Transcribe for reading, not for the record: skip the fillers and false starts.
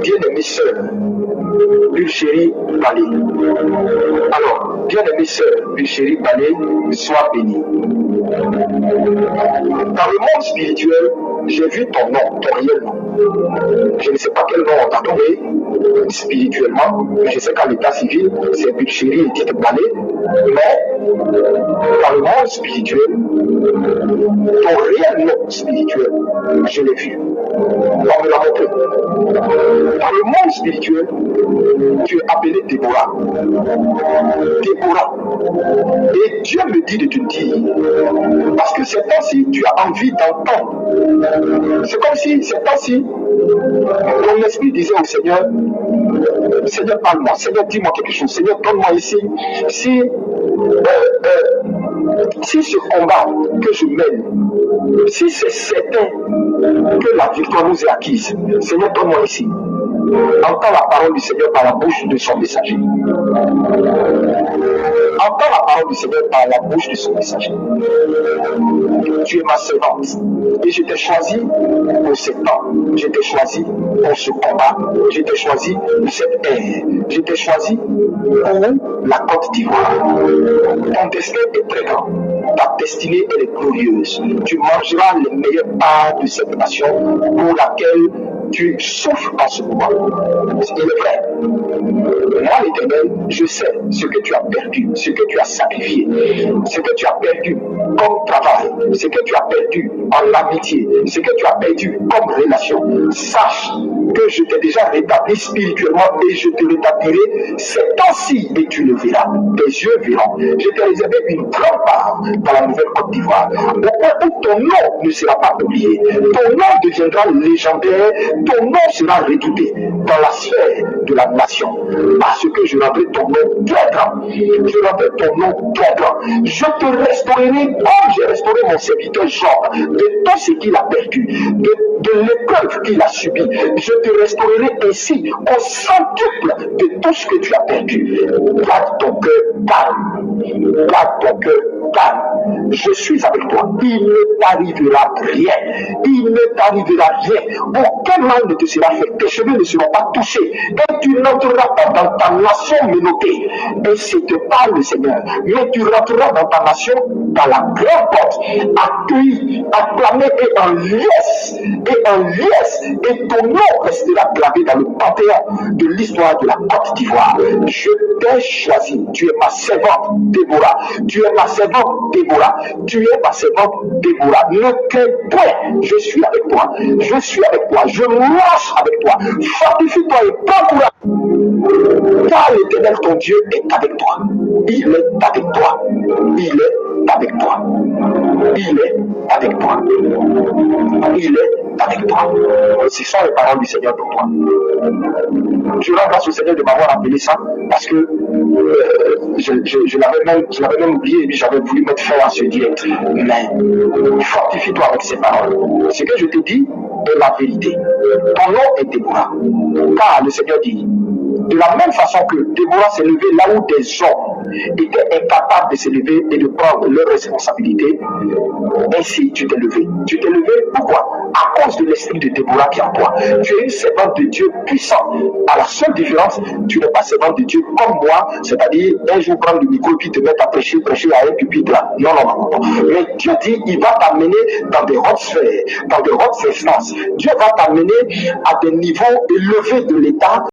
bien-aimée sœur, Pulchérie Balé. Alors, bien-aimée sœur, Pulchérie Balé, sois bénie. Dans le monde spirituel, j'ai vu ton nom, ton réel nom. Je ne sais pas quel nom on t'a donné spirituellement, mais je sais qu'en l'état civil, c'est Pulchérie Edith Balé. Mais dans le monde spirituel, ton réel nom spirituel, je l'ai vu. On me l'a montré. Dans le monde spirituel, tu es appelé Déborah. Déborah. Et Dieu me dit de te dire, parce que c'est comme si tu as envie d'entendre. C'est comme si, c'est comme si ton esprit disait au Seigneur, Seigneur, parle-moi, Seigneur, dis-moi quelque chose, Seigneur, donne-moi ici. Si ce combat que je mène, si c'est certain que la victoire nous est acquise, Seigneur, donne-moi ici. Entends la parole du Seigneur par la bouche de son messager. Entends la parole du Seigneur par la bouche de son messager. Tu es ma servante et je t'ai choisi pour ce temps. Je t'ai choisi pour ce combat. Je t'ai choisi pour cette ère. Je t'ai choisi pour la Côte d'Ivoire. Ton destin est très grand. Ta destinée elle est glorieuse. Tu mangeras les meilleures parts de cette nation pour laquelle tu souffres en ce moment. Il est vrai. Moi, l'Éternel, je sais ce que tu as perdu, ce que tu as sacrifié, ce que tu as perdu comme travail, ce que tu as perdu en amitié, ce que tu as perdu comme relation. Sache que je t'ai déjà rétabli spirituellement et je te rétablirai ces temps-ci et tu le verras. Tes yeux verront. Je t'ai réservé une grande part dans la nouvelle Côte d'Ivoire. Au point où ton nom ne sera pas oublié. Ton nom deviendra légendaire. Ton nom sera redouté dans la sphère de la nation. Parce que je rendrai ton nom très grand. Je rendrai ton nom très grand. Je te restaurerai comme j'ai restauré mon serviteur Job de tout ce qu'il a perdu, de l'épreuve qu'il a subi. Je te restaurerai ainsi au centuple de tout ce que tu as perdu. Garde ton cœur calme. Garde ton cœur calme. Je suis avec toi. Il ne t'arrivera rien. Il ne t'arrivera rien. Aucun mal ne te sera fait. Tes cheveux ne seront pas touchés. Et tu n'entreras pas dans ta nation menottée. Ainsi te parle le Seigneur. Mais tu rentreras dans ta nation par la grande porte, accueilli, acclamé et en liesse. Et en liesse. Et ton nom restera gravé dans le panthéon de l'histoire de la Côte d'Ivoire. Je t'ai choisi. Tu es ma servante, Déborah. Tu es ma servante, Déborah. Tu es ma servante, Déborah. Ne crains point. Je suis avec toi. Je suis avec toi. Je marche avec toi. Fortifie-toi et prends courage. Car l'Éternel, ton Dieu, est avec toi. Il est avec toi. Il est avec toi. Il est avec toi. Il est avec toi. Ce sont les paroles du Seigneur pour toi. Je rends grâce au Seigneur de m'avoir appelé ça parce que je l'avais même oublié et puis j'avais voulu mettre fin à ce direct. Mais fortifie-toi avec ces paroles. Ce que je te dis est la vérité. Ton nom est Déborah. Car le Seigneur dit, de la même façon que Déborah s'est levée là où des hommes étaient incapables de se lever et de prendre leurs responsabilités, ainsi tu t'es levé. Tu t'es levé pourquoi? À cause de l'esprit de Déborah qui est en toi. Tu es une servante de Dieu puissant. À la seule différence, tu n'es pas servante de Dieu comme moi, c'est-à-dire un jour prendre le micro et te mettre à prêcher à un pupitre là. Non. Mais Dieu dit, il va t'amener dans des hautes sphères, dans des hautes instances. Dieu va t'amener à des niveaux élevés de l'État.